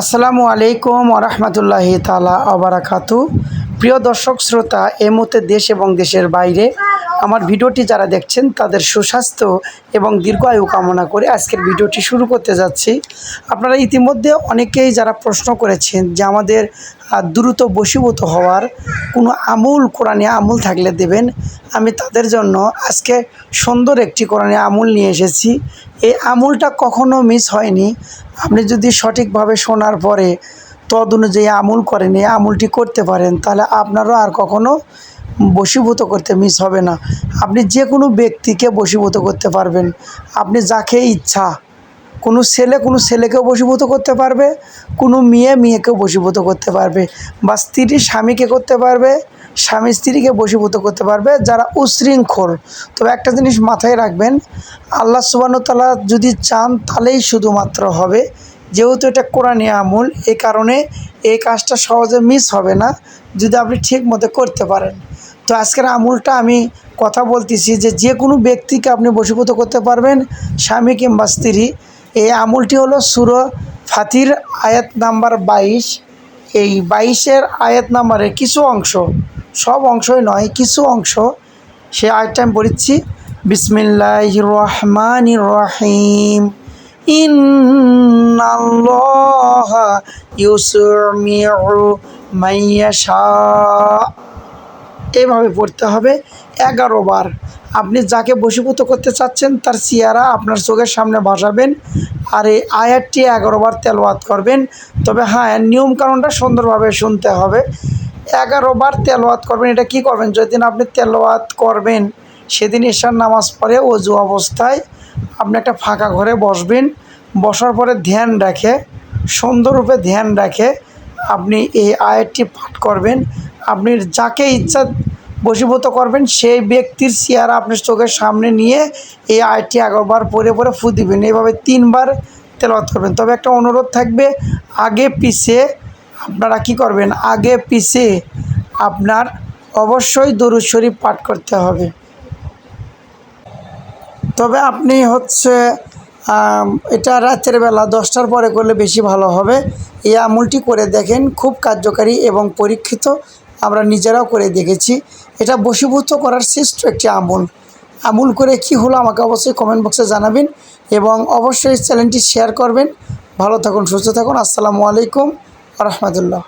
আসসালামু আলাইকুম ওরহমতুল্লাহি তাআলা ওবারাকাতু। প্রিয় দর্শক শ্রোতা, এই মুহূর্তে দেশ এবং দেশের বাইরে আমার ভিডিওটি যারা দেখছেন তাদের সুস্বাস্থ্য এবং দীর্ঘায়ু কামনা করে আজকের ভিডিওটি শুরু করতে যাচ্ছি। আপনারা ইতিমধ্যে অনেকেই যারা প্রশ্ন করেছেন যে আমাদের দ্রুত বশীভূত হওয়ার কোনো আমুল, কোরআনী আমুল থাকলে দেবেন। আমি তাদের জন্য আজকে সুন্দর একটি কোরআনী আমুল নিয়ে এসেছি। এই আমুলটা কখনো মিস হয়নি। আপনি যদি সঠিকভাবে শোনার পরে তদ অনুযায়ী আমুল করেন, এই আমুলটি করতে পারেন, তাহলে আপনারও আর কখনো বশীভূত করতে মিস হবে না। আপনি যে কোনো ব্যক্তিকে বশীভূত করতে পারবেন। আপনি যাকে ইচ্ছা, কোনো ছেলেকেও বশীভূত করতে পারবে, কোনো মেয়েকেও বশীভূত করতে পারবে, বা স্ত্রী স্বামীকে করতে পারবে, স্বামী স্ত্রীকে বশীভূত করতে পারবে যারা উশৃঙ্খল। তবে একটা জিনিস মাথায় রাখবেন, আল্লাহ সুবহানাহু ওয়া তাআলা যদি চান তাহলেই শুধুমাত্র হবে। যেহেতু এটা কোরআনী আমল, এই কারণে এই কাজটা সহজে মিস হবে না যদি আপনি ঠিক মতো করতে পারেন। তো আজকের আমলটা আমি কথা বলতেছি যে কোনো ব্যক্তিকে আপনি বশীভূত করতে পারবেন, স্বামী কিংবা স্ত্রী। এই আমলটি হলো সূরা ফাতির আয়াত নাম্বার 22। এই 22-এর আয়াত নাম্বারের কিছু অংশ, সব অংশই নয়, কিছু অংশ, সে আয়াতটা আমি পড়ছি। বিসমিল্লাহির রহমানির রহিম। ইন্নাল্লাহা ইউসমিউ মাইয়াশা। এভাবে পড়তে হবে 11 বার। আপনি যাকে বশীভূত করতে চাচ্ছেন তার চেহারা আপনার চোখের সামনে ভাসাবেন, আর এই আয়াতটি 11 বার তেলাওয়াত করবেন। তবে হ্যাঁ, নিয়মকানুনটা সুন্দরভাবে শুনতে হবে। 11 বার তেলাওয়াত করবেন। এটা কি করবেন, যেদিন আপনি তেলাওয়াত করবেন সেদিন ঈশার নামাজ পড়ে অজু অবস্থায় আপনি একটা ফাঁকা ঘরে বসবেন। বসার পরে ধ্যান রাখে, সুন্দররূপে ধ্যান রাখে আপনি এই আয়াতটি পাঠ করবেন। আপনি যাকে ইচ্ছা বশীভূত করবেন সেই ব্যক্তির চেহারা আপনার চোখের সামনে নিয়ে এই আয়াতটি 11 বার পড়ে ফু দিবেন। এইভাবে 3 বার তেলাওয়াত করবেন। তবে একটা অনুরোধ থাকবে, আগে পিছে আপনারা কি করবেন, আগে পিছে আপনার অবশ্যই দরুদ শরীফ পাঠ করতে হবে। তবে আপনি এটা রাতের বেলা 10টার পরে করলে বেশি ভালো হবে। এই আমলটি করে দেখেন, খুব কার্যকারী এবং পরীক্ষিত। আমরা নিজেরাও করে দেখেছি। এটা বশীভূত করার শ্রেষ্ঠ একটি আমল করে কি হলো আমাকে অবশ্যই কমেন্ট বক্সে জানাবেন, এবং অবশ্যই চ্যানেলটি শেয়ার করবেন। ভালো থাকুন, সুস্থ থাকুন। আসসালামু আলাইকুম ওয়া রাহমাতুল্লাহ।